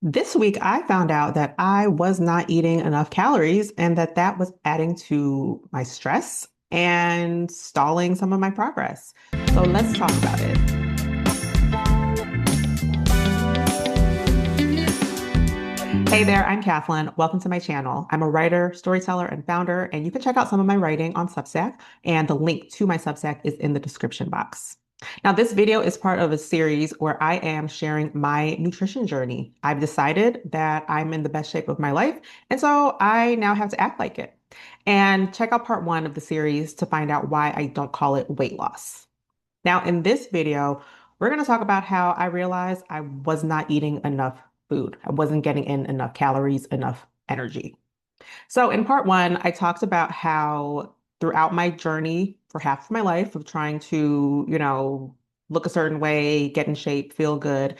This week, I found out that I was not eating enough calories and that was adding to my stress and stalling some of my progress. So let's talk about it. Hey there, I'm Kathleen. Welcome to my channel. I'm a writer, storyteller, and founder, and you can check out some of my writing on Substack, and the link to my Substack is in the description box. Now, this video is part of a series where I am sharing my nutrition journey. I've decided that I'm in the best shape of my life, and so I now have to act like it. And check out part one of the series to find out why I don't call it weight loss. Now, in this video, we're going to talk about how I realized I was not eating enough food. I wasn't getting in enough calories, enough energy. So, in part one, I talked about how throughout my journey for half of my life of trying to, look a certain way, get in shape, feel good,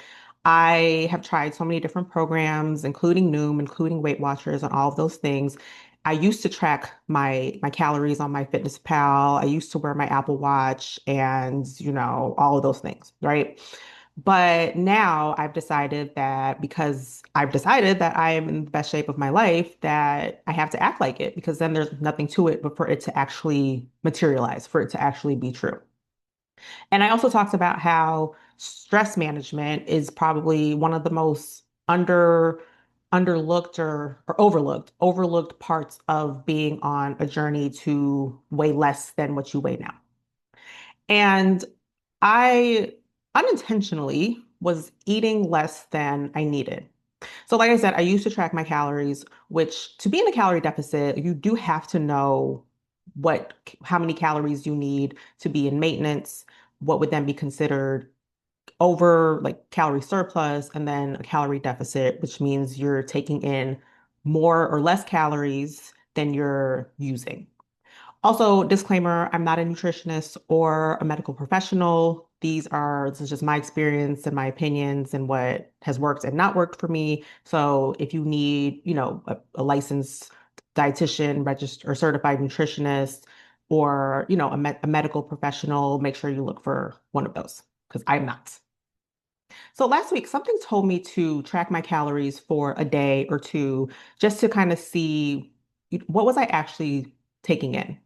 I have tried so many different programs, including Noom, including Weight Watchers, and all of those things. I used to track my calories on my Fitness Pal. I used to wear my Apple Watch and, all of those things, right? But now I've decided that because I've decided that I am in the best shape of my life, that I have to act like it because then there's nothing to it but for it to actually materialize, for it to actually be true. And I also talked about how stress management is probably one of the most underlooked or overlooked parts of being on a journey to weigh less than what you weigh now. And I unintentionally was eating less than I needed. So, like I said, I used to track my calories, which to be in a calorie deficit, you do have to know how many calories you need to be in maintenance, what would then be considered over like calorie surplus, and then a calorie deficit, which means you're taking in more or less calories than you're using. Also, disclaimer, I'm not a nutritionist or a medical professional. This is just my experience and my opinions and what has worked and not worked for me. So if you need, a licensed dietitian, registered or certified nutritionist, or, a medical professional, make sure you look for one of those because I'm not. So last week, something told me to track my calories for a day or two just to kind of see what was I actually taking in.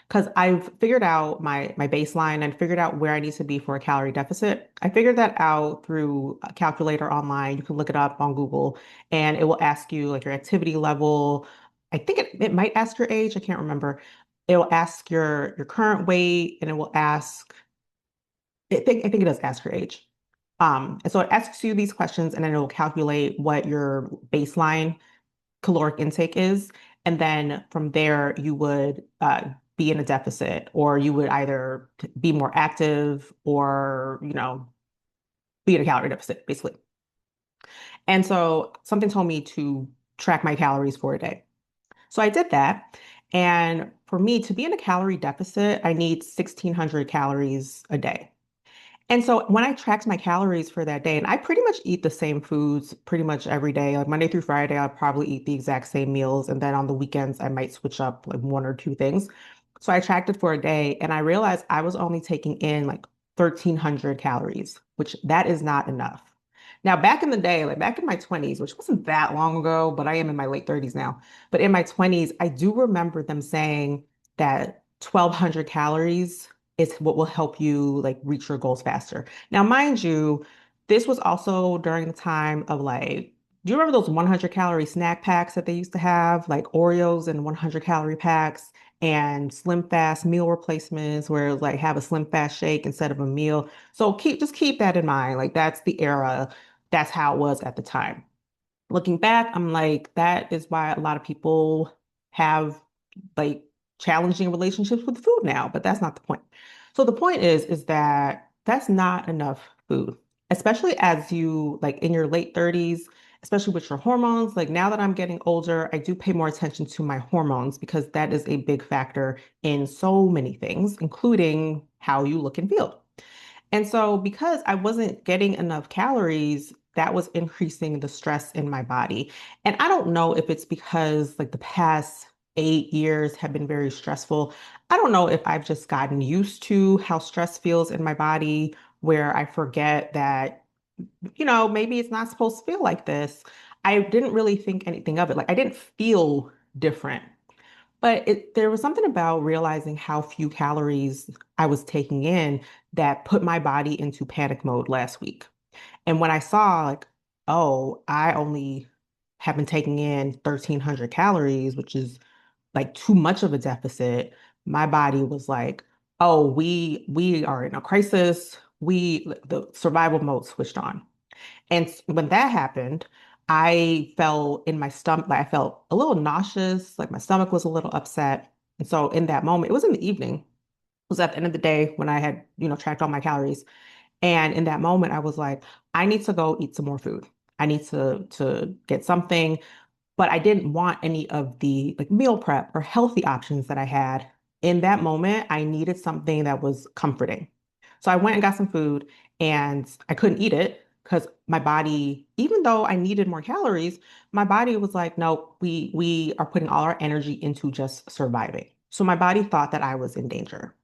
Because I've figured out my baseline and figured out where I need to be for a calorie deficit. I figured that out through a calculator online. You can look it up on Google and it will ask you like your activity level. I think it might ask your age. I can't remember. It will ask your current weight and it will ask I think it does ask your age. And so it asks you these questions and then it will calculate what your baseline caloric intake is. And then from there, you would be in a deficit, or you would either be more active or, be in a calorie deficit, basically. And so something told me to track my calories for a day. So I did that. And for me to be in a calorie deficit, I need 1,600 calories a day. And so when I tracked my calories for that day, and I pretty much eat the same foods pretty much every day, like Monday through Friday, I'll probably eat the exact same meals. And then on the weekends, I might switch up like one or two things. So I tracked it for a day and I realized I was only taking in like 1,300 calories, which that is not enough. Now, back in the day, like back in my 20s, which wasn't that long ago, but I am in my late 30s now. But in my 20s, I do remember them saying that 1,200 calories is what will help you like reach your goals faster. Now, mind you, this was also during the time of like, do you remember those 100 calorie snack packs that they used to have, like Oreos and 100 calorie packs and Slim Fast meal replacements where it was like have a Slim Fast shake instead of a meal. So keep that in mind. Like that's the era. That's how it was at the time. Looking back, I'm like, that is why a lot of people have like challenging relationships with food now, but that's not the point. So the point is that that's not enough food, especially as you like in your late 30s, especially with your hormones. Like now that I'm getting older, I do pay more attention to my hormones because that is a big factor in so many things, including how you look and feel. And so, because I wasn't getting enough calories, that was increasing the stress in my body. And I don't know if it's because like the past 8 years have been very stressful. I don't know if I've just gotten used to how stress feels in my body, where I forget that maybe it's not supposed to feel like this. I didn't really think anything of it. Like I didn't feel different. But there was something about realizing how few calories I was taking in that put my body into panic mode last week. And when I saw like, oh, I only have been taking in 1,300 calories, which is like too much of a deficit, my body was like, oh, we are in a crisis. The survival mode switched on. And when that happened, I felt in my stomach, like I felt a little nauseous, like my stomach was a little upset. And so in that moment, it was in the evening. It was at the end of the day when I had, tracked all my calories. And in that moment, I was like, I need to go eat some more food. I need to get something, but I didn't want any of the like meal prep or healthy options that I had. In that moment, I needed something that was comforting. So I went and got some food and I couldn't eat it because my body, even though I needed more calories, my body was like, no, we are putting all our energy into just surviving. So my body thought that I was in danger.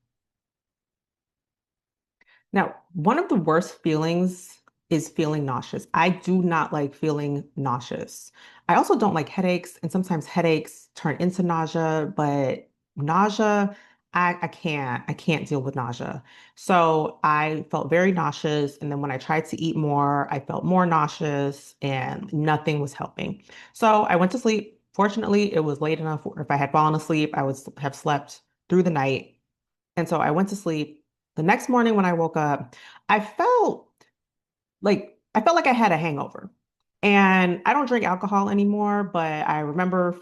Now, one of the worst feelings is feeling nauseous. I do not like feeling nauseous. I also don't like headaches, and sometimes headaches turn into nausea, but nausea, I can't deal with nausea. So I felt very nauseous, and then when I tried to eat more, I felt more nauseous, and nothing was helping. So I went to sleep. Fortunately, it was late enough where if I had fallen asleep, I would have slept through the night. And so I went to sleep. The next morning when I woke up, I felt I felt like I had a hangover. And I don't drink alcohol anymore, but I remember the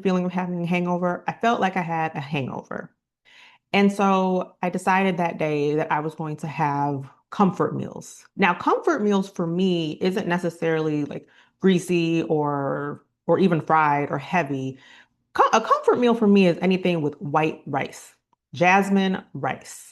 feeling of having a hangover. I felt like I had a hangover. And so I decided that day that I was going to have comfort meals. Now, comfort meals for me isn't necessarily like greasy or even fried or heavy. A comfort meal for me is anything with white rice, jasmine rice.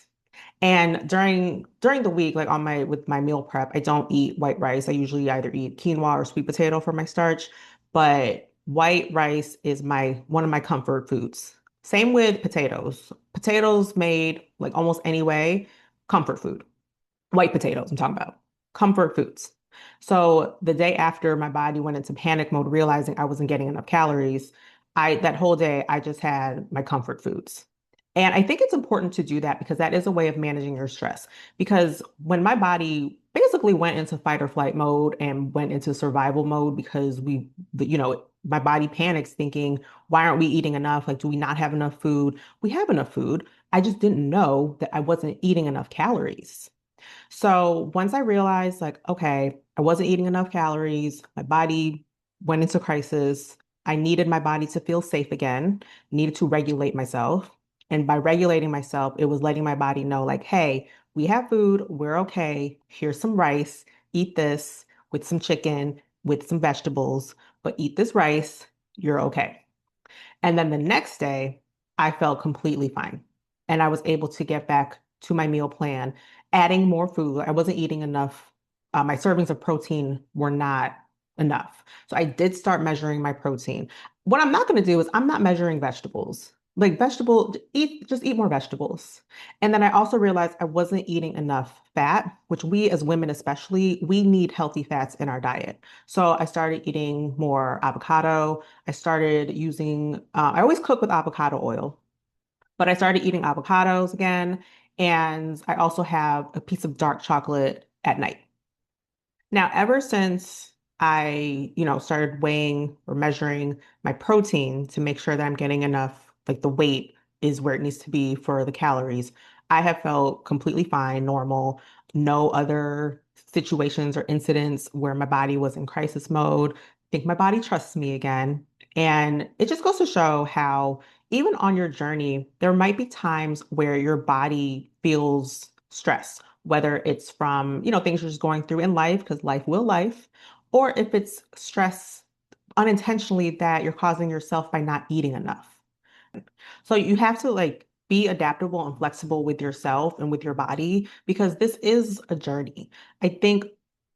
And during the week, like on my with my meal prep, I don't eat white rice. I usually either eat quinoa or sweet potato for my starch, but white rice is my one of my comfort foods. Same with potatoes. Potatoes made like almost any way, comfort food. White potatoes, I'm talking about. Comfort foods. So the day after my body went into panic mode, realizing I wasn't getting enough calories, that whole day I just had my comfort foods. And I think it's important to do that because that is a way of managing your stress. Because when my body basically went into fight or flight mode and went into survival mode because my body panics thinking, why aren't we eating enough? Like, do we not have enough food? We have enough food. I just didn't know that I wasn't eating enough calories. So once I realized, like, okay, I wasn't eating enough calories, my body went into crisis. I needed my body to feel safe again, needed to regulate myself. And by regulating myself, it was letting my body know, like, hey, we have food, we're okay. Here's some rice, eat this with some chicken, with some vegetables, but eat this rice, you're okay. And then the next day, I felt completely fine. And I was able to get back to my meal plan, adding more food. I wasn't eating enough. My servings of protein were not enough. So I did start measuring my protein. What I'm not going to do is I'm not measuring vegetables. Like just eat more vegetables. And then I also realized I wasn't eating enough fat, which we as women especially, we need healthy fats in our diet. So I started eating more avocado. I always cook with avocado oil, but I started eating avocados again. And I also have a piece of dark chocolate at night. Now, ever since I started weighing or measuring my protein to make sure that I'm getting enough, like the weight is where it needs to be for the calories, I have felt completely fine, normal, no other situations or incidents where my body was in crisis mode. I think my body trusts me again. And it just goes to show how even on your journey, there might be times where your body feels stress, whether it's from things you're just going through in life, because life will life, or if it's stress unintentionally that you're causing yourself by not eating enough. So you have to like be adaptable and flexible with yourself and with your body because this is a journey. I think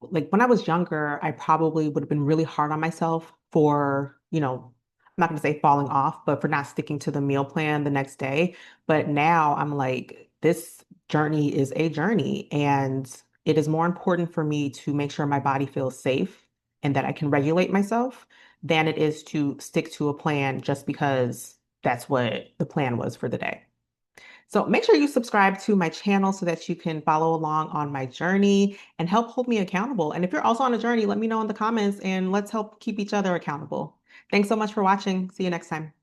like when I was younger, I probably would have been really hard on myself for I'm not going to say falling off, but for not sticking to the meal plan the next day. But now I'm like, this journey is a journey, and it is more important for me to make sure my body feels safe and that I can regulate myself than it is to stick to a plan just because that's what the plan was for the day. So make sure you subscribe to my channel so that you can follow along on my journey and help hold me accountable. And if you're also on a journey, let me know in the comments and let's help keep each other accountable. Thanks so much for watching. See you next time.